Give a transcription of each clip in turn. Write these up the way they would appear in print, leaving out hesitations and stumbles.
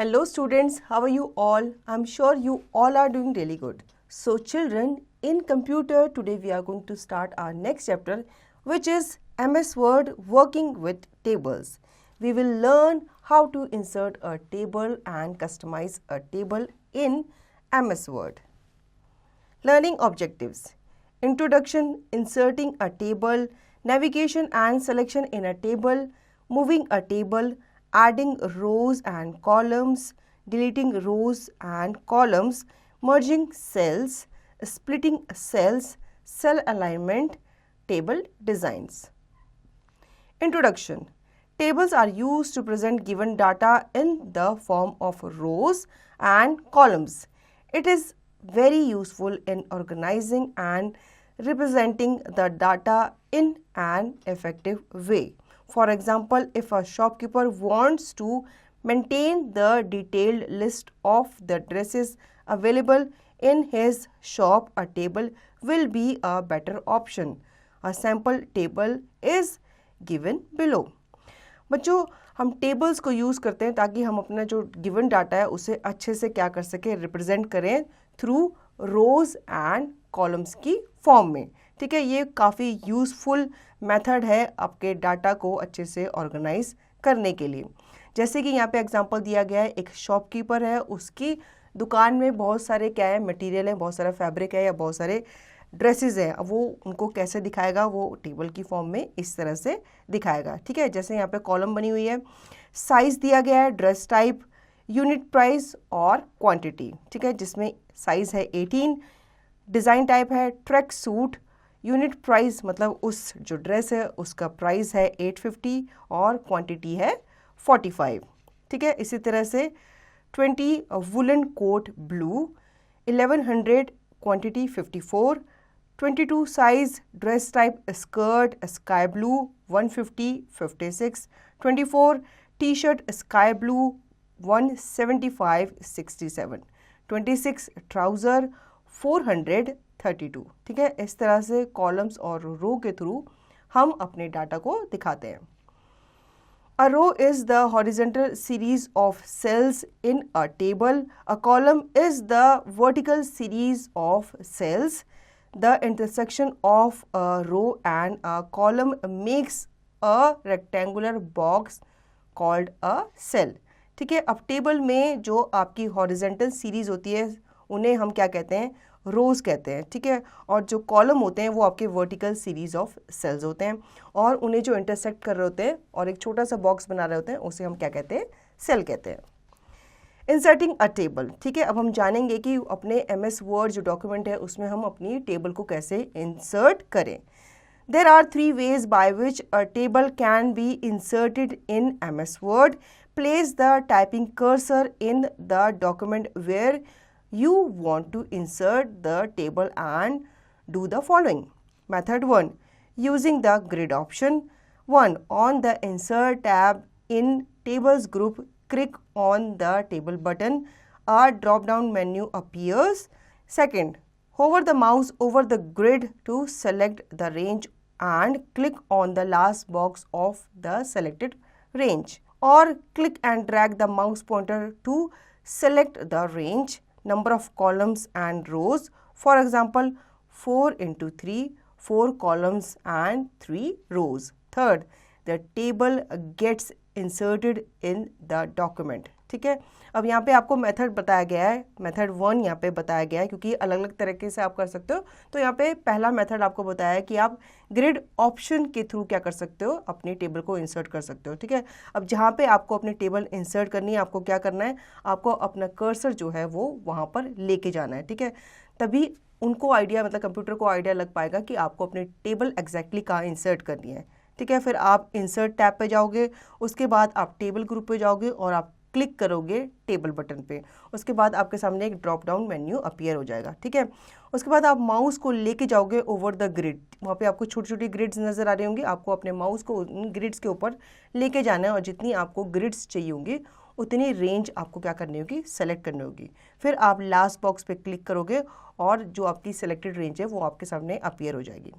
Hello students, how are you all? I'm sure you all are doing really good. So children, in computer today we are going to start our next chapter, which is MS Word working with tables. We will learn how to insert a table and customize a table in MS Word. Learning objectives: introduction, inserting a table, navigation and selection in a table, moving a table, adding rows and columns, deleting rows and columns, merging cells, splitting cells, cell alignment, table designs. Introduction: tables are used to present given data in the form of rows and columns. It is very useful in organizing and representing the data in an effective way. For example, if a shopkeeper wants to maintain the detailed list of the dresses available in his shop, a table will be a better option. A sample table is given below. बच्चों, हम tables को use करते हैं ताकि हम अपना जो given data है उसे अच्छे से क्या कर सकें, रिप्रेजेंट करें थ्रू रोज एंड कॉलम्स की फॉर्म में. ठीक है, ये काफ़ी यूज़फुल मेथड है आपके डाटा को अच्छे से ऑर्गेनाइज करने के लिए. जैसे कि यहाँ पे एग्जांपल दिया गया है, एक शॉपकीपर है, उसकी दुकान में बहुत सारे क्या है, मटेरियल है, बहुत सारा फैब्रिक है या बहुत सारे ड्रेसेस है. अब वो उनको कैसे दिखाएगा, वो टेबल की फॉर्म में इस तरह से दिखाएगा. ठीक है, जैसे यहाँ पे कॉलम बनी हुई है, साइज़ दिया गया है, ड्रेस टाइप, यूनिट प्राइस और क्वांटिटी. ठीक है, जिसमें साइज़ है 18, डिज़ाइन टाइप है ट्रैक सूट, यूनिट प्राइस मतलब उस जो ड्रेस है उसका प्राइस है 850 और क्वांटिटी है 45. ठीक है, इसी तरह से 20 woollen coat blue, 1100 quantity 54, 22 size dress type skirt sky blue 150 56, 24 T shirt sky blue 175 67, 26 trouser 432. ठीक है, इस तरह से कॉलम्स और रो के थ्रू हम अपने डाटा को दिखाते हैं. A row is the horizontal series of cells in a table. A column is the vertical series of cells. The intersection of a row and a column makes a rectangular box called a cell. ठीक है, अब table में जो आपकी horizontal series होती है उन्हें हम क्या कहते हैं, रोज़ कहते हैं. ठीक है, और जो कॉलम होते हैं वो आपके वर्टिकल सीरीज ऑफ सेल्स होते हैं और उन्हें जो इंटरसेक्ट कर रहे होते हैं और एक छोटा सा बॉक्स बना रहे होते हैं उसे हम क्या कहते हैं, सेल कहते हैं. इंसर्टिंग अ टेबल. ठीक है, अब हम जानेंगे कि अपने MS वर्ड जो डॉक्यूमेंट है उसमें हम अपनी टेबल को कैसे इंसर्ट करें. There are 3 ways by which a table can be inserted in MS Word. Place the typing cursor in the document where you want to insert the table and do the following. Method 1. Using the grid option. 1. On the Insert tab in Tables group, click on the Table button. A drop-down menu appears. 2. Hover the mouse over the grid to select the range and click on the last box of the selected range. Or click and drag the mouse pointer to select the range. Number of columns and rows. For example, 4 into 3, 4 columns and 3 rows. 3rd, the table gets inserted in the document. ठीक है, अब यहाँ पे आपको method बताया गया है, method 1 यहाँ पे बताया गया है क्योंकि अलग अलग तरीके से आप कर सकते हो. तो यहाँ पे पहला मेथड आपको बताया है कि आप ग्रिड ऑप्शन के थ्रू क्या कर सकते हो, अपनी टेबल को इंसर्ट कर सकते हो. ठीक है, अब जहाँ पे आपको अपनी टेबल इंसर्ट करनी है आपको क्या करना है, आपको अपना कर्सर जो है वो वहाँ पर लेके जाना है. ठीक है, तभी उनको आइडिया मतलब कंप्यूटर को आइडिया लग पाएगा कि आपको अपनी टेबल एग्जैक्टली कहाँ इंसर्ट करनी है. ठीक है, फिर आप इंसर्ट टैब पे जाओगे, उसके बाद आप टेबल ग्रुप पे जाओगे और आप क्लिक करोगे टेबल बटन पे. उसके बाद आपके सामने एक ड्रॉप डाउन मेन्यू अपीयर हो जाएगा. ठीक है, उसके बाद आप माउस को लेके जाओगे ओवर द ग्रिड. वहाँ पे आपको छोटी छोटी ग्रिड्स नज़र आ रही होंगी, आपको अपने माउस को उन ग्रिड्स के ऊपर लेके जाना है और जितनी आपको ग्रिड्स चाहिए होंगी उतनी रेंज आपको क्या करनी होगी, सेलेक्ट करनी होगी. फिर आप लास्ट बॉक्स पे क्लिक करोगे और जो आपकी सेलेक्टेड रेंज है वो आपके सामने अपीयर हो जाएगी.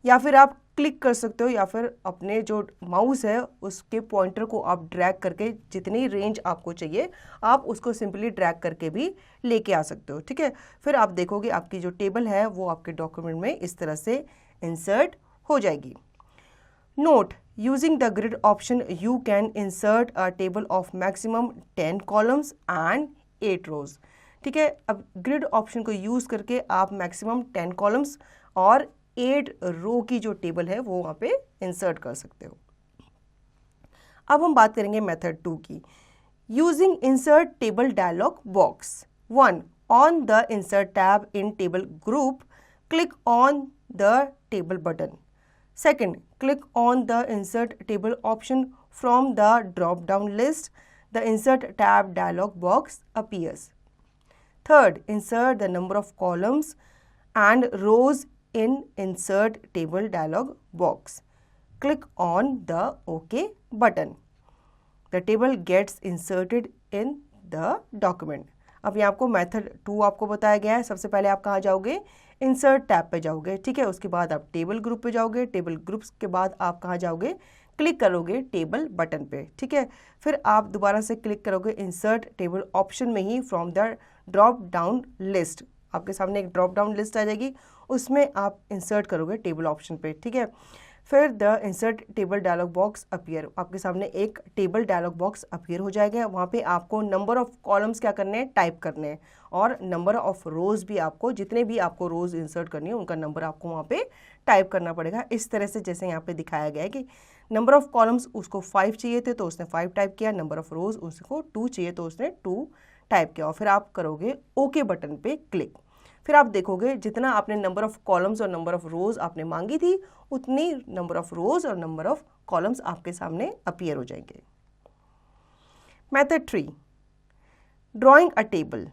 या फिर आप क्लिक कर सकते हो, या फिर अपने जो माउस है उसके पॉइंटर को आप ड्रैग करके जितनी रेंज आपको चाहिए आप उसको सिंपली ड्रैग करके भी लेके आ सकते हो, ठीक है। फिर आप देखोगे आपकी जो टेबल है वो आपके डॉक्यूमेंट में इस तरह से इंसर्ट हो जाएगी। Note, using the grid option you can insert a table of maximum 10 columns and 8 rows, ठीक है। अब ग्रिड ऑप्शन को यूज़ करके आप मैक्सिमम 10 कॉलम्स और 8 रो की जो टेबल है वो वहाँ पे इंसर्ट कर सकते हो। अब हम बात करेंगे मेथड 2 की। Using insert table dialog box. 1. On the insert tab in table group, click on the table button. Second, click on the Insert Table option from the drop-down list. The Insert tab dialog box appears. Third, insert the number of columns and rows in Insert Table dialog box. Click on the OK button. The table gets inserted in the document. अब यहाँ आपको method 2 आपको बताया गया है। सबसे पहले आप कहाँ जाओगे, इंसर्ट टैब पे जाओगे, ठीक है। उसके बाद आप टेबल ग्रुप पे जाओगे, टेबल ग्रुप्स के बाद आप कहाँ जाओगे, क्लिक करोगे टेबल बटन पे, ठीक है। फिर आप दोबारा से क्लिक करोगे इंसर्ट टेबल ऑप्शन में ही from the drop down list. आपके सामने एक ड्रॉप डाउन लिस्ट आ जाएगी, उसमें आप इंसर्ट करोगे टेबल ऑप्शन पे, ठीक है। फिर the insert table dialog box appear, आपके सामने एक टेबल डायलॉग बॉक्स अपीयर हो जाएगा। वहाँ पे आपको नंबर ऑफ कॉलम्स क्या करने हैं, टाइप करने हैं, और नंबर ऑफ रोज भी आपको, जितने भी आपको रोज इंसर्ट करनी है उनका नंबर आपको वहाँ पे टाइप करना पड़ेगा। इस तरह से जैसे यहाँ पे दिखाया गया है कि नंबर ऑफ कॉलम्स उसको 5 चाहिए थे तो उसने 5 टाइप किया, नंबर ऑफ रोज उसको 2 चाहिए तो उसने 2 टाइप किया, और फिर आप करोगे ओके बटन पे क्लिक। फिर आप देखोगे जितना आपने नंबर ऑफ कॉलम्स और नंबर ऑफ रोज आपने मांगी थी उतनी नंबर ऑफ रोज और नंबर ऑफ कॉलम्स आपके सामने अपीयर हो जाएंगे। Method 3, drawing a table.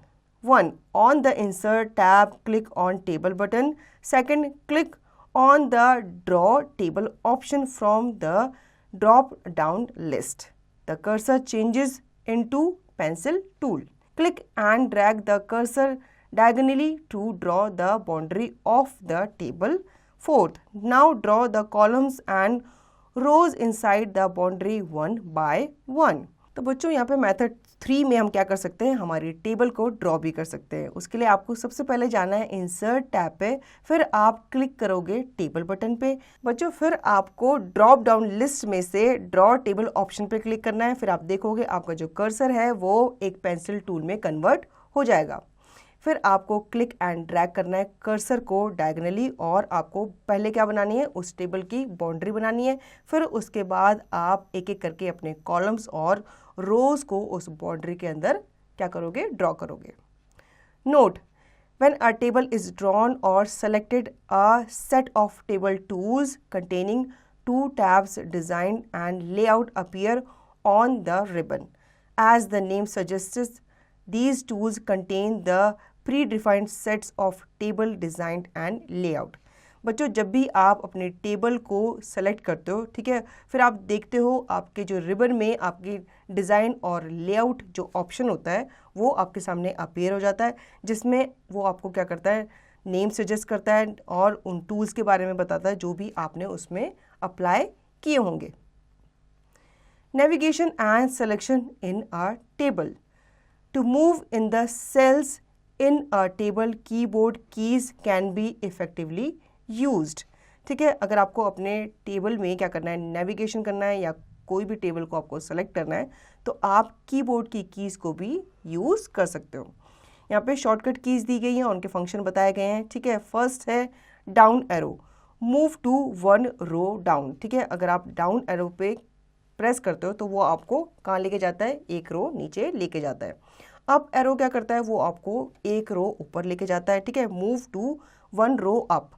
1. On the insert tab, click on table button. 2. Click on the draw table option from the drop down list. The cursor changes into pencil tool. Click and drag the cursor diagonally to draw the boundary of the table. 4th, now draw the columns and rows inside the boundary 1 by 1. तो बच्चों यहाँ पे method 3 में हम क्या कर सकते हैं, हमारी टेबल को ड्रॉ भी कर सकते हैं। उसके लिए आपको सबसे पहले जाना है इंसर्ट टैब पे, फिर आप क्लिक करोगे टेबल बटन पे। बच्चों फिर आपको ड्रॉप डाउन लिस्ट में से ड्रॉ टेबल ऑप्शन पे क्लिक करना है। फिर आप देखोगे आपका जो कर्सर है वो एक पेंसिल टूल में कन्वर्ट हो जाएगा। फिर आपको क्लिक एंड ड्रैग करना है कर्सर को डायगनली, और आपको पहले क्या बनानी है, उस टेबल की बाउंड्री बनानी है। फिर उसके बाद आप एक एक करके अपने कॉलम्स और रोज को उस बाउंड्री के अंदर क्या करोगे, ड्रॉ करोगे। Note, when a table is drawn or selected, a set of table tools containing 2 tabs, design and layout, appear on the ribbon. As the name suggests, these tools contain the predefined sets of table design and layout. बच्चों जब भी आप अपने table को select करते हो, ठीक है, फिर आप देखते हो आपके जो रिबन में आपकी डिज़ाइन और लेआउट जो ऑप्शन होता है वो आपके सामने अपीयर हो जाता है, जिसमें वो आपको क्या करता है, नेम सजेस्ट करता है और उन टूल्स के बारे में बताता है जो भी आपने उसमें अप्लाई किए होंगे। Navigation and selection in a table. To move in the cells in a table, keyboard keys can be effectively used. ठीक है, अगर आपको अपने टेबल में क्या करना है, नेविगेशन करना है या कोई भी टेबल को आपको सेलेक्ट करना है तो आप कीबोर्ड की कीज़ को भी यूज़ कर सकते हो। यहाँ पे शॉर्टकट कीज़ दी गई हैं, उनके फंक्शन बताए गए हैं, ठीक है। फर्स्ट है down arrow, move to 1 row down, ठीक है। अगर आप डाउन एरो पे प्रेस करते हो तो वो आपको कहाँ लेके जाता है, 1 रो नीचे लेके जाता है। अप एरो क्या करता है, वो आपको 1 रो ऊपर लेके जाता है, ठीक है। Move to 1 row up.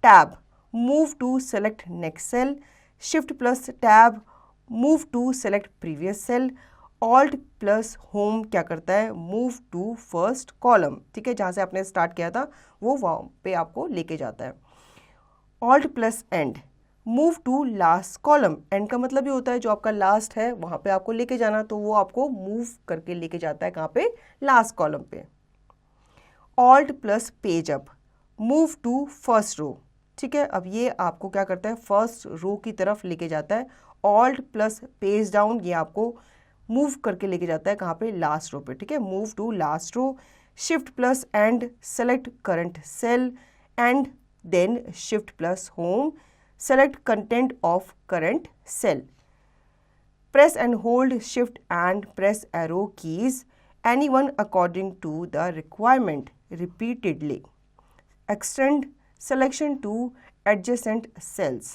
Tab, move to select next cell. Shift plus tab, move to select previous cell. Alt plus home क्या करता है, मूव टू फर्स्ट कॉलम, ठीक है, जहाँ से आपने स्टार्ट किया था वो वहाँ पे आपको लेके जाता है। Alt plus end, move to last column. End का मतलब ये होता है जो आपका लास्ट है वहाँ पे आपको लेके जाना, तो वो आपको मूव करके लेके जाता है कहाँ पे, लास्ट कॉलम पे। Alt plus page up, move to first row, ठीक है। अब ये आपको क्या करता है, फर्स्ट रो की तरफ लेके जाता है। ऑल्ट प्लस पेज डाउन ये आपको मूव करके लेके जाता है कहाँ पे, लास्ट रो पे, ठीक है। Move to last row. Shift plus and select current cell and then shift plus home select content of current cell. Press and hold shift and press arrow keys anyone according to the requirement repeatedly. Extend selection to adjacent cells.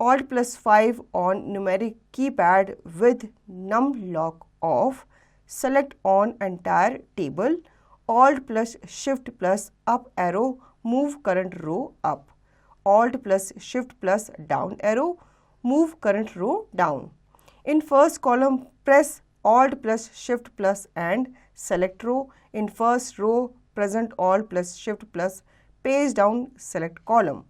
Alt plus 5 on numeric keypad with num lock off. Select on entire table. Alt plus shift plus up arrow move current row up. Alt plus shift plus down arrow move current row down. In first column, press Alt plus Shift plus and select row. In first row, present Alt plus Shift plus page down select column.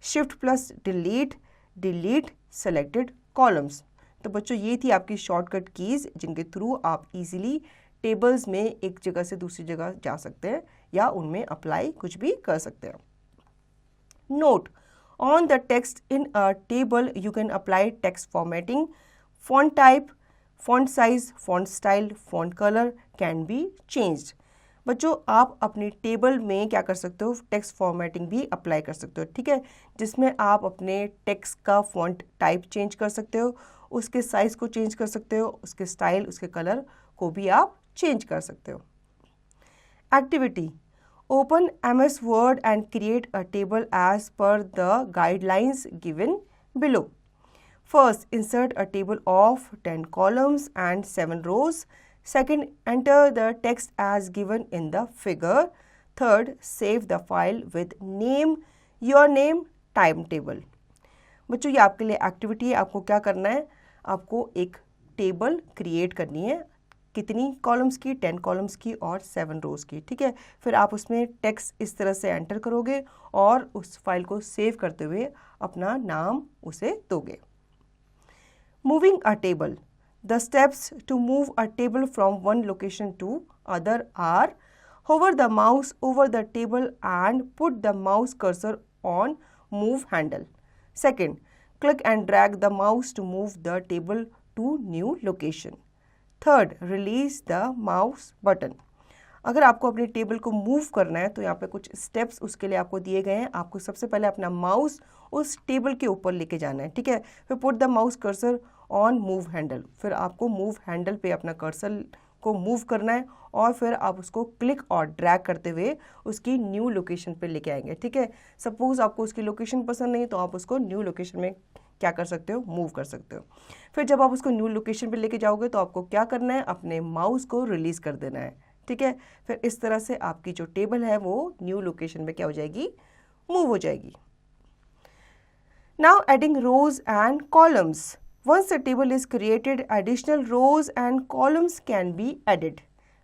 Shift plus delete selected columns. तो बच्चों ये थी आपकी shortcut keys जिनके through आप easily tables में एक जगह से दूसरी जगह जा सकते हैं या उनमें अप्लाई कुछ भी कर सकते हैं। Note: On the text in a table, you can apply text formatting, font type, font size, font style, font color can be changed. बच्चों आप अपनी टेबल में क्या कर सकते हो, टेक्स्ट फॉर्मेटिंग भी अप्लाई कर सकते हो, ठीक है, जिसमें आप अपने टेक्स्ट का फॉन्ट टाइप चेंज कर सकते हो, उसके साइज को चेंज कर सकते हो, उसके स्टाइल, उसके कलर को भी आप चेंज कर सकते हो। Activity: Open MS Word and create a table as per the guidelines given below. First, insert a table of 10 columns and 7 rows. Second, enter the text as given in the figure. Third, save the file with name, your name, timetable. बच्चों ये आपके लिए activity है। आपको क्या करना है, आपको एक टेबल क्रिएट करनी है। कितनी कॉलम्स की, 10 कॉलम्स की और 7 रोज की, ठीक है। फिर आप उसमें टेक्स्ट इस तरह से एंटर करोगे और उस फाइल को सेव करते हुए अपना नाम उसे दोगे। Moving a table: the steps to move a table from one location to other are: hover the mouse over the table and put the mouse cursor on move handle. Second, click and drag the mouse to move the table to new location. Third, release the mouse button. अगर आपको अपनी table को move करना है तो यहाँ पे कुछ स्टेप्स उसके लिए आपको दिए गए हैं। आपको सबसे पहले अपना माउस उस टेबल के ऊपर लेके जाना है, ठीक है। फिर put the mouse cursor on move handle, फिर आपको मूव हैंडल पे अपना कर्सर को मूव करना है और फिर आप उसको क्लिक और ड्रैग करते हुए उसकी न्यू लोकेशन पे लेके आएंगे, ठीक है। सपोज आपको उसकी लोकेशन पसंद नहीं तो आप उसको न्यू लोकेशन में क्या कर सकते हो, मूव कर सकते हो। फिर जब आप उसको न्यू लोकेशन पे लेके जाओगे तो आपको क्या करना है, अपने माउस को रिलीज कर देना है, ठीक है। फिर इस तरह से आपकी जो टेबल है वो न्यू लोकेशन में क्या हो जाएगी, मूव हो जाएगी। Now adding rows and columns: once the table is created, additional rows and columns can be added.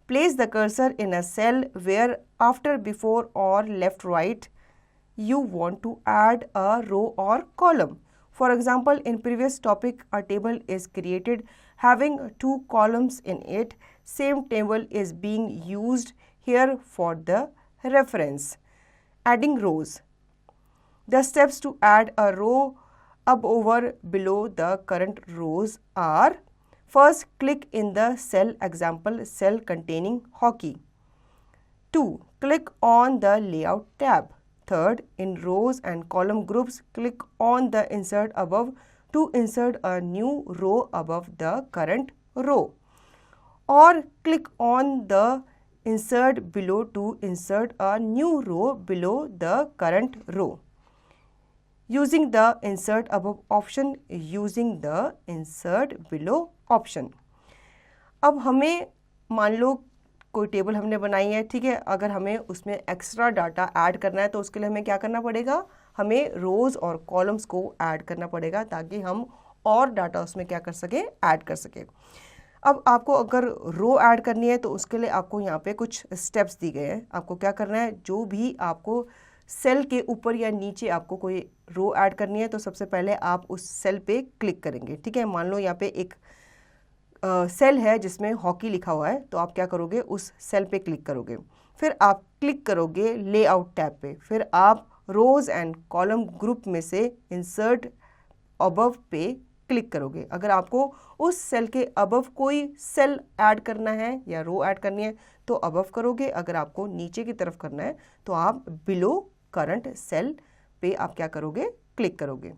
Place the cursor in a cell where after, before or left, right you want to add a row or column. For example, in previous topic, a table is created having 2 columns in it. Same table is being used here for the reference. Adding rows: the steps to add a row up, over, below the current rows are: first, click in the cell, example cell containing hockey. 2. Click on the layout tab. Third, in rows and column groups, click on the insert above to insert a new row above the current row, or click on the insert below to insert a new row below the current row. Using the insert above option, using the insert below option. अब हमें मान लो कोई table हमने बनाई है, ठीक है। अगर हमें उसमें एक्स्ट्रा डाटा ऐड करना है तो उसके लिए हमें क्या करना पड़ेगा, हमें रोज़ और कॉलम्स को ऐड करना पड़ेगा ताकि हम और डाटा उसमें क्या कर सके, ऐड कर सके। अब आपको अगर रो ऐड करनी है तो उसके लिए आपको यहाँ पे कुछ स्टेप्स दी गए हैं। आपको क्या करना है, जो भी आपको सेल के ऊपर या नीचे आपको कोई रो ऐड करनी है तो सबसे पहले आप उस सेल पे क्लिक करेंगे, ठीक है। मान लो यहाँ पे एक सेल है जिसमें हॉकी लिखा हुआ है तो आप क्या करोगे, उस सेल पे क्लिक करोगे। फिर आप क्लिक करोगे लेआउट टैब पे, फिर आप रोज एंड कॉलम ग्रुप में से इंसर्ट अबव पे क्लिक करोगे। अगर आपको उस सेल के अबव कोई सेल ऐड करना है या रो ऐड करनी है तो अबव करोगे, अगर आपको नीचे की तरफ करना है तो आप बिलो करंट सेल पे आप क्या करोगे, क्लिक करोगे।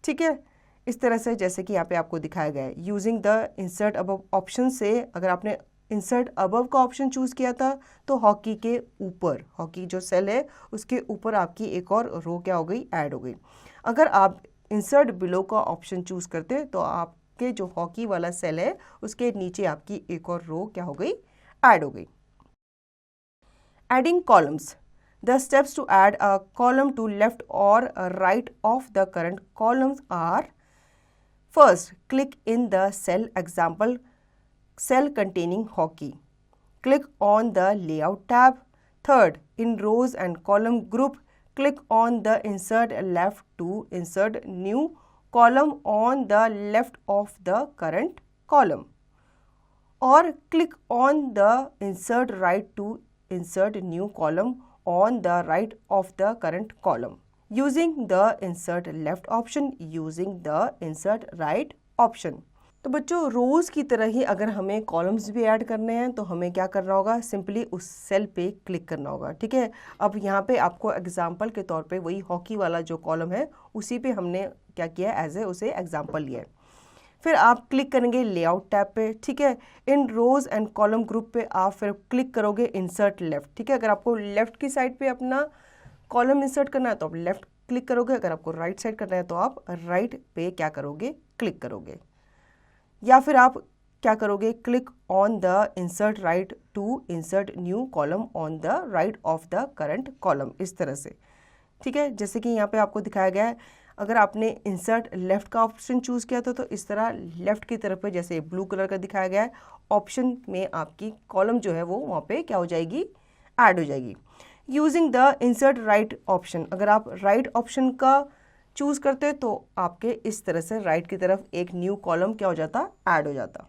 ठीक है, इस तरह से जैसे कि यहाँ पे आपको दिखाया गया है। Using the insert above option से अगर आपने इंसर्ट अबव का ऑप्शन चूज़ किया था तो हॉकी के ऊपर, हॉकी जो सेल है उसके ऊपर आपकी एक और रो क्या हो गई, ऐड हो गई। अगर आप इंसर्ट बिलो का ऑप्शन चूज़ करते तो आपके जो हॉकी वाला सेल है उसके नीचे आपकी एक और रो क्या हो गई, ऐड हो गई। Adding columns. The steps to add a column to left or right of the current columns are: first, click in the cell example cell containing hockey. Click on the layout tab. Third, in rows and column group, click on the insert left to insert new column on the left of the current column, or click on the insert right to insert new column on the right of the current column using the insert left option, using the insert right option। तो बच्चों रोज की तरह ही अगर हमें columns भी add करने हैं तो हमें क्या करना होगा, सिंपली उस सेल पे क्लिक करना होगा। ठीक है, अब यहाँ पे आपको एग्जाम्पल के तौर पे वही हॉकी वाला जो कॉलम है उसी पे हमने क्या किया, एज ए उसे एग्जाम्पल लिया है। फिर आप क्लिक करेंगे लेआउट टैब पे। ठीक है, इन रोज एंड कॉलम ग्रुप पे आप फिर क्लिक करोगे इंसर्ट लेफ्ट। ठीक है, अगर आपको लेफ्ट की साइड पे अपना कॉलम इंसर्ट करना है तो आप लेफ्ट क्लिक करोगे, अगर आपको राइट साइड करना है तो आप राइट पे क्या करोगे, क्लिक करोगे। या फिर आप क्या करोगे, click on the insert right to insert new column on the right of the current column, इस तरह से। ठीक है, जैसे कि यहाँ पे आपको दिखाया गया है, अगर आपने इंसर्ट लेफ्ट का ऑप्शन चूज़ किया था तो इस तरह लेफ्ट की तरफ पे जैसे ब्लू कलर का दिखाया गया है ऑप्शन में आपकी कॉलम जो है वो वहाँ पे क्या हो जाएगी, ऐड हो जाएगी। Using the insert right option, अगर आप राइट ऑप्शन का चूज़ करते तो आपके इस तरह से राइट की तरफ एक न्यू कॉलम क्या हो जाता, ऐड हो जाता।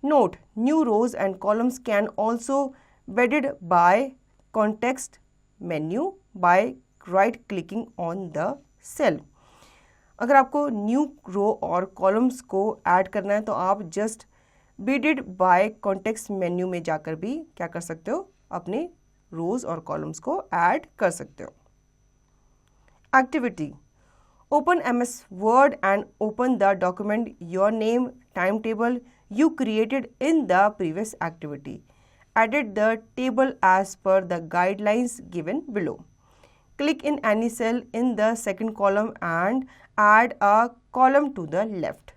Note, new rows and columns can also be added by context menu by right clicking on the cell. अगर आपको न्यू रो और कॉलम्स को ऐड करना है तो आप just be added by context menu में जाकर भी क्या कर सकते हो, अपने रोज और कॉलम्स को ऐड कर सकते हो। Activity, open MS Word and open the document your name timetable you created in the previous activity. Edit the table as per the guidelines given below. Click in any cell in the second column and add a column to the left.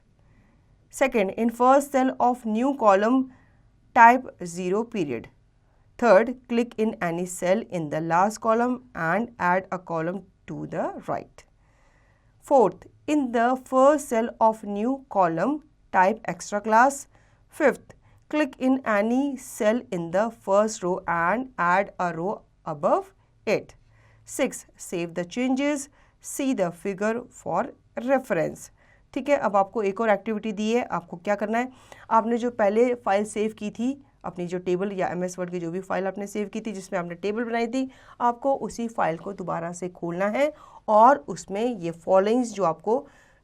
Second, in first cell of new column, type 0 period. Third, click in any cell in the last column and add a column to the right. Fourth, in the first cell of new column, type extra class. Fifth, click in any cell in the first row and add a row above it. Sixth, save the changes, see the figure for reference. ठीक है, अब आपको एक और activity दी है, आपको क्या करना है, आपने जो पहले फाइल सेव की थी, अपनी जो टेबल या MS वर्ड की जो भी फाइल आपने सेव की थी जिसमें आपने टेबल बनाई थी, आपको उसी फाइल को दोबारा से खोलना है और उसमें ये फॉलोइंग्स जो आपको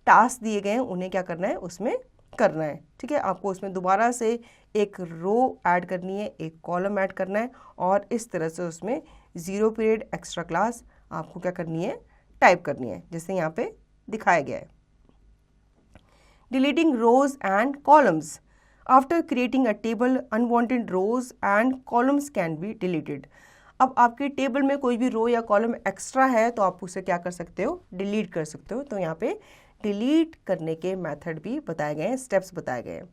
टास्क दिए गए हैं उन्हें क्या करना है, उसमें करना है। ठीक है, आपको उसमें दोबारा से एक रो ऐड करनी है, एक कॉलम ऐड करना है और इस तरह से उसमें 0 पीरियड एक्स्ट्रा क्लास आपको क्या करनी है, टाइप करनी है, जैसे यहाँ पे दिखाया गया है। Deleting rows and columns. After creating a table, unwanted rows and columns can be deleted. अब आपकी टेबल में कोई भी रो या कॉलम एक्स्ट्रा है तो आप उसे क्या कर सकते हो, डिलीट कर सकते हो। तो यहाँ पे डिलीट करने के मेथड भी बताए गए हैं, स्टेप्स बताए गए हैं।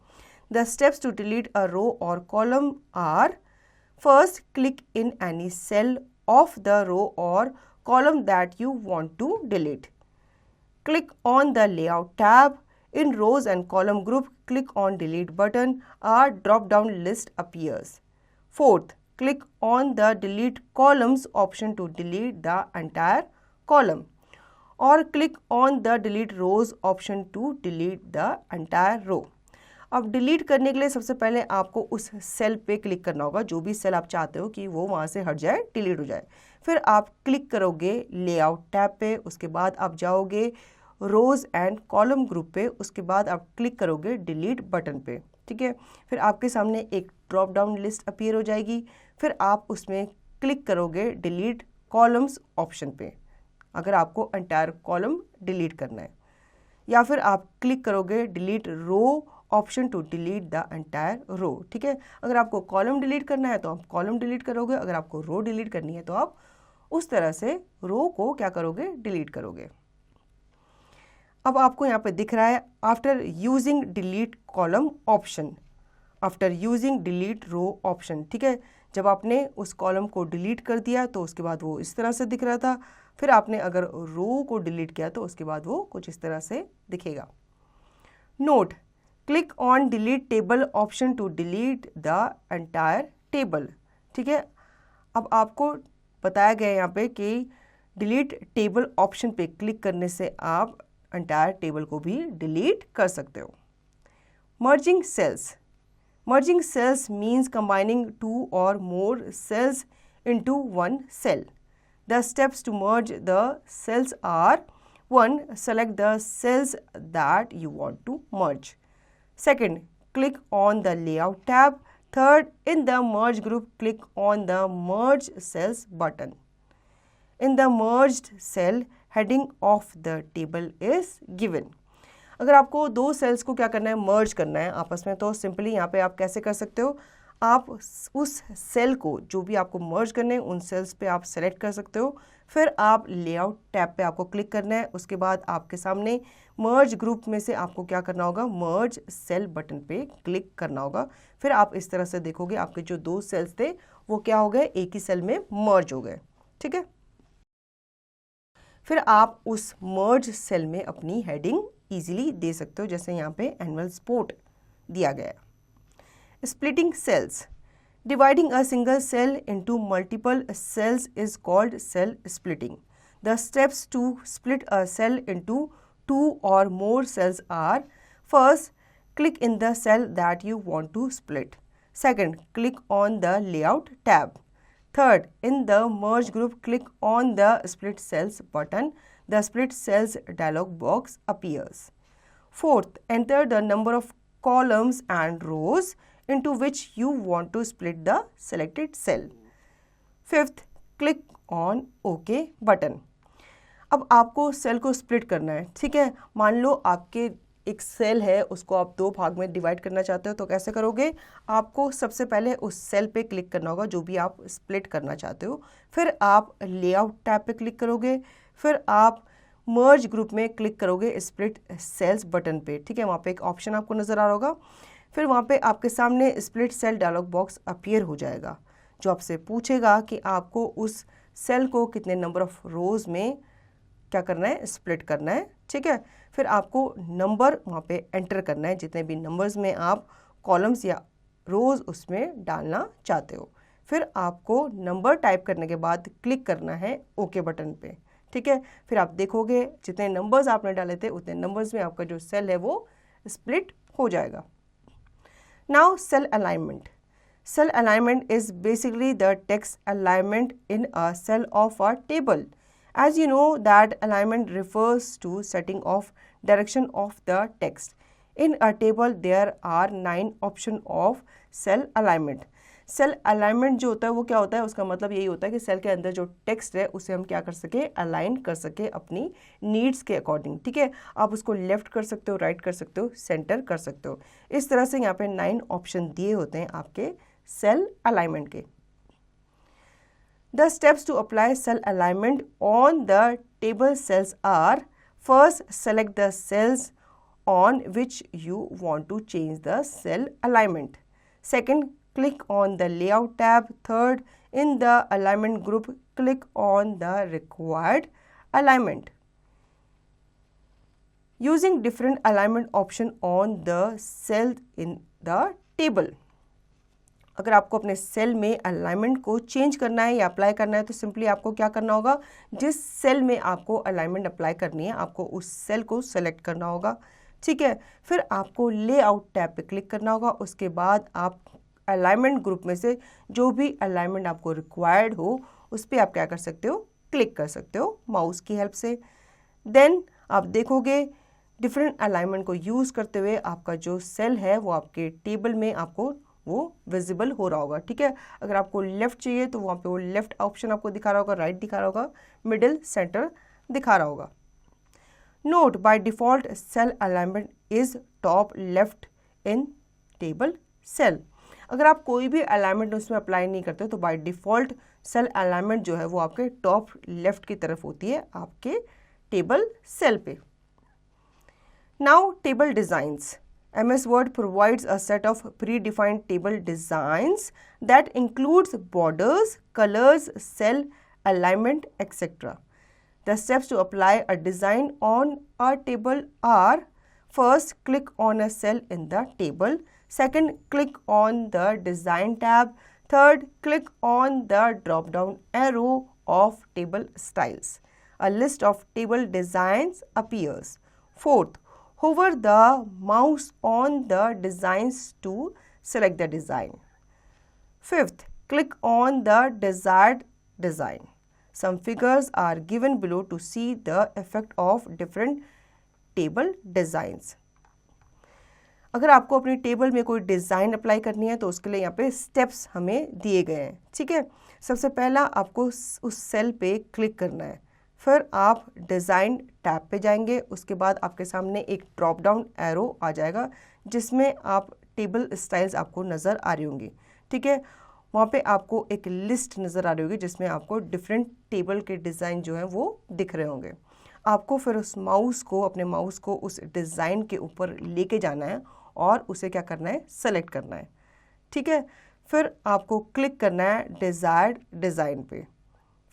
The steps to delete a row और column are: first, click in any cell of the row और column that you want to delete. Click on the layout tab. In rows and column group, click on delete button. A drop down list appears. Fourth, click on the delete columns option to delete the entire column, or click on the delete rows option to delete the entire row. अब delete करने के लिए सबसे पहले आपको उस cell पे click करना होगा, जो भी सेल आप चाहते हो कि वो वहाँ से हट जाए, डिलीट हो जाए। फिर आप क्लिक करोगे लेआउट टैब पे, उसके बाद आप जाओगे रोज़ एंड कॉलम ग्रुप पे, उसके बाद आप क्लिक करोगे डिलीट बटन पे, ठीक है। फिर आपके सामने एक ड्रॉप डाउन लिस्ट अपीयर हो जाएगी, फिर आप उसमें क्लिक करोगे डिलीट कॉलम्स ऑप्शन पे, अगर आपको एंटायर कॉलम डिलीट करना है, या फिर आप क्लिक करोगे delete row option to delete the entire row, ठीक है। अगर आपको कॉलम डिलीट करना है तो आप कॉलम डिलीट करोगे, अगर आपको रो डिलीट करनी है तो आप उस तरह से रो को क्या करोगे, डिलीट करोगे। अब आपको यहाँ पे दिख रहा है after using delete column option, after using delete row option, ठीक है। जब आपने उस कॉलम को डिलीट कर दिया तो उसके बाद वो इस तरह से दिख रहा था, फिर आपने अगर रो को डिलीट किया तो उसके बाद वो कुछ इस तरह से दिखेगा। Note, click on delete table option to delete the entire table, ठीक है। अब आपको बताया गया यहाँ पे कि डिलीट टेबल ऑप्शन पे क्लिक करने से आप एंटायर टेबल को भी डिलीट कर सकते हो। Merging cells, merging cells means combining two or more cells into one cell. The steps to merge the cells are: 1. Select the cells that you want to merge. 2. Click on the layout tab. 3. In the merge group, click on the merge cells button. In the merged cell, heading of the table is given. अगर आपको दो sales को क्या करना है, मर्ज करना है आपस में, तो सिंपली यहाँ पे आप कैसे कर सकते हो, आप उस सेल को जो भी आपको मर्ज करने हैं उन सेल्स पे आप सेलेक्ट कर सकते हो। फिर आप लेआउट टैब पे आपको क्लिक करना है, उसके बाद आपके सामने मर्ज ग्रुप में से आपको क्या करना होगा, मर्ज सेल बटन पे क्लिक करना होगा। फिर आप इस तरह से देखोगे आपके जो दो सेल्स थे वो क्या हो गए, एक ही सेल में मर्ज हो गए, ठीक है। फिर आप उस मर्ज सेल में अपनी हेडिंग इजीली दे सकते हो, जैसे यहाँ पे एनुअल स्पोर्ट दिया गया। Splitting cells, dividing a single cell into multiple cells is called cell splitting. The steps to split a cell into 2 or more cells are: first, click in the cell that you want to split. Second, click on the layout tab. Third, in the merge group, click on the split cells button. The split cells dialog box appears. Fourth, enter the number of columns and rows into which you want to split the selected cell. Fifth, click on OK button. अब आपको cell को split करना है, ठीक है। मान लो आपके एक सेल है, उसको आप दो भाग में डिवाइड करना चाहते हो, तो कैसे करोगे, आपको सबसे पहले उस सेल पे क्लिक करना होगा जो भी आप स्प्लिट करना चाहते हो। फिर आप लेआउट टैब पे क्लिक करोगे, फिर आप मर्ज ग्रुप में क्लिक करोगे स्प्लिट सेल्स बटन पे, ठीक है। वहाँ पे एक ऑप्शन आपको नज़र आ रहा होगा, फिर वहाँ पे आपके सामने split cell dialog box appear हो जाएगा, जो आपसे पूछेगा कि आपको उस सेल को कितने नंबर ऑफ रोज़ में क्या करना है, स्प्लिट करना है, ठीक है। फिर आपको नंबर वहाँ पे एंटर करना है, जितने भी नंबर्स में आप कॉलम्स या रोज़ उसमें डालना चाहते हो। फिर आपको नंबर टाइप करने के बाद क्लिक करना है ओके बटन पे, ठीक है। फिर आप देखोगे जितने नंबर्स आपने डाले थे उतने नंबर्स में आपका जो सेल है वो स्प्लिट हो जाएगा। Now cell alignment. Cell alignment is basically the text alignment in a cell of a table. As you know that alignment refers to setting of direction of the text. In a table there are 9 options of cell alignment. Cell alignment जो होता है वो क्या होता है, उसका मतलब यही होता है कि सेल के अंदर जो टेक्स्ट है उसे हम क्या कर सके, अलाइन कर सके अपनी नीड्स के अकॉर्डिंग, ठीक है। आप उसको लेफ्ट कर सकते हो, राइट कर सकते हो, सेंटर कर सकते हो। इस तरह से यहाँ पे 9 ऑप्शन दिए होते हैं आपके सेल अलाइनमेंट के। The steps to apply cell alignment on the table cells are: first, select the cells on which you want to change the cell alignment. Second, click on the layout tab. Third, in the alignment group, click on the required alignment. Using different alignment option on the cell in the table. अगर आपको अपने cell में alignment को change करना है या apply करना है तो सिंपली आपको क्या करना होगा, जिस सेल में आपको अलाइनमेंट अप्लाई करनी है आपको उस सेल को सेलेक्ट करना होगा, ठीक है। फिर आपको लेआउट टैब पे क्लिक करना होगा। उसके बाद आप अलाइनमेंट ग्रुप में से जो भी अलाइनमेंट आपको रिक्वायर्ड हो उस पर आप क्या कर सकते हो, क्लिक कर सकते हो माउस की हेल्प से। देन आप देखोगे डिफरेंट अलाइनमेंट को यूज़ करते हुए आपका जो सेल है वो आपके टेबल में आपको वो विजिबल हो रहा होगा। ठीक है। अगर आपको लेफ्ट चाहिए तो वहाँ पे वो लेफ्ट ऑप्शन आपको दिखा रहा होगा, राइट दिखा रहा होगा, मिडिल, सेंटर दिखा रहा होगा। Note by default cell alignment is top left in table cell. अगर आप कोई भी अलाइनमेंट उसमें अप्लाई नहीं करते तो बाय डिफॉल्ट सेल अलाइनमेंट जो है वो आपके टॉप लेफ्ट की तरफ होती है आपके टेबल सेल पे। Now table designs. MS Word provides a set of predefined table designs that includes borders, colors, cell alignment, etc. The steps to apply a design on a table are: first, click on a cell in the table. Second, click on the design tab. Third, click on the drop-down arrow of table styles. A list of table designs appears. Fourth, hover the mouse on the designs to select the design. Fifth, click on the desired design. Some figures are given below to see the effect of different table designs. अगर आपको अपनी table में कोई design apply करनी है तो उसके लिए यहाँ पे स्टेप्स हमें दिए गए हैं। ठीक है। सबसे पहला आपको उस सेल पे क्लिक करना है, फिर आप डिज़ाइन टैब पे जाएंगे। उसके बाद आपके सामने एक ड्रॉप डाउन एरो आ जाएगा जिसमें आप टेबल स्टाइल्स आपको नज़र आ रही होंगी। ठीक है। वहाँ पे आपको एक लिस्ट नज़र आ रही होगी जिसमें आपको डिफरेंट टेबल के डिज़ाइन जो हैं वो दिख रहे होंगे। आपको फिर उस माउस को, अपने माउस को उस डिज़ाइन के ऊपर लेके जाना है और उसे क्या करना है, सेलेक्ट करना है। ठीक है। फिर आपको क्लिक करना है डिज़ायर्ड डिज़ाइन पे।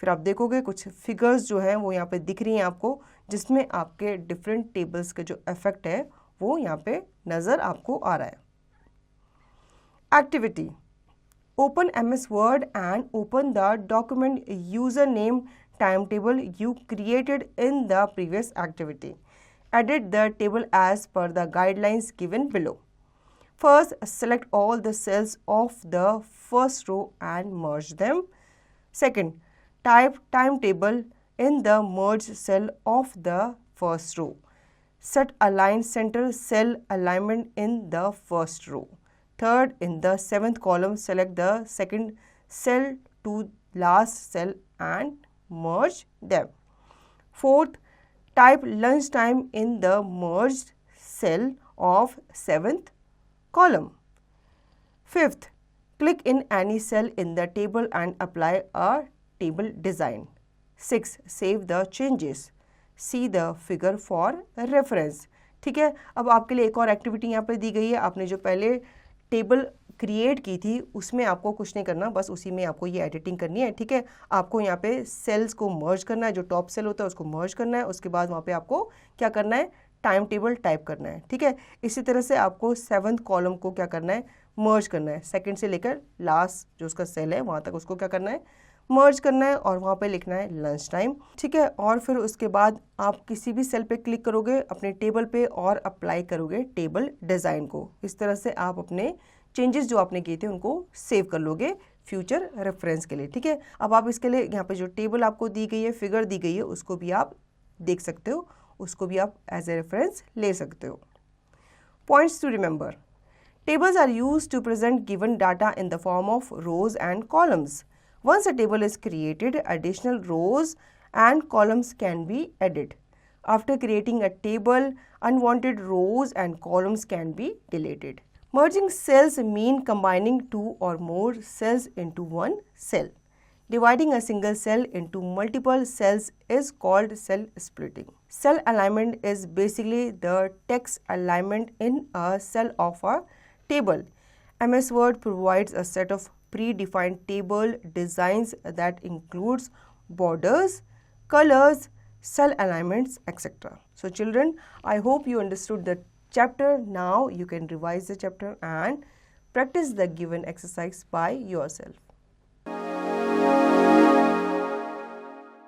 फिर आप देखोगे कुछ फिगर्स जो हैं वो यहाँ पे दिख रही हैं आपको, जिसमें आपके डिफरेंट टेबल्स के जो इफेक्ट है वो यहाँ पे नज़र आपको आ रहा है। Activity. Open MS Word and open the document username timetable you created in the previous activity. Edit the table as per the guidelines given below. First, select all the cells of the first row and merge them. Second, type timetable in the merged cell of the first row. Set align center cell alignment in the first row. Third, in the 7th column, select the second cell to last cell and merge them. Fourth, type lunchtime in the merged cell of 7th column. Fifth, click in any cell in the table and apply a table design. 6. Save the changes. See the figure for reference. ठीक है। अब आपके लिए एक और activity यहाँ पर दी गई है। आपने जो पहले टेबल क्रिएट की थी उसमें आपको कुछ नहीं करना, बस उसी में आपको ये एडिटिंग करनी है। ठीक है। आपको यहाँ पे सेल्स को मर्ज करना है, जो टॉप सेल होता है उसको मर्ज करना है। उसके बाद वहाँ पे आपको क्या करना है, टाइम टेबल टाइप करना है। ठीक है। इसी तरह से आपको 7th कॉलम को क्या करना है, मर्ज करना है। सेकंड से लेकर लास्ट जो उसका सेल है वहाँ तक उसको क्या करना है, मर्ज करना है और वहाँ पे लिखना है लंच टाइम। ठीक है। और फिर उसके बाद आप किसी भी सेल पे क्लिक करोगे अपने टेबल पे और अप्लाई करोगे टेबल डिज़ाइन को। इस तरह से आप अपने चेंजेस जो आपने किए थे उनको सेव कर लोगे फ्यूचर रेफरेंस के लिए। ठीक है। अब आप इसके लिए यहाँ पे जो टेबल आपको दी गई है, फिगर दी गई है, उसको भी आप देख सकते हो, उसको भी आप एज ए रेफरेंस ले सकते हो। Points to remember. Tables are used to present given data in the form of rows and columns. Once a table is created, additional rows and columns can be added. After creating a table, unwanted rows and columns can be deleted. Merging cells mean combining two or more cells into one cell. Dividing a single cell into multiple cells is called cell splitting. Cell alignment is basically the text alignment in a cell of a table. MS Word provides a set of predefined table designs that includes borders, colors, cell alignments, etc. So children, I hope you understood the chapter. Now you can revise the chapter and practice the given exercise by yourself.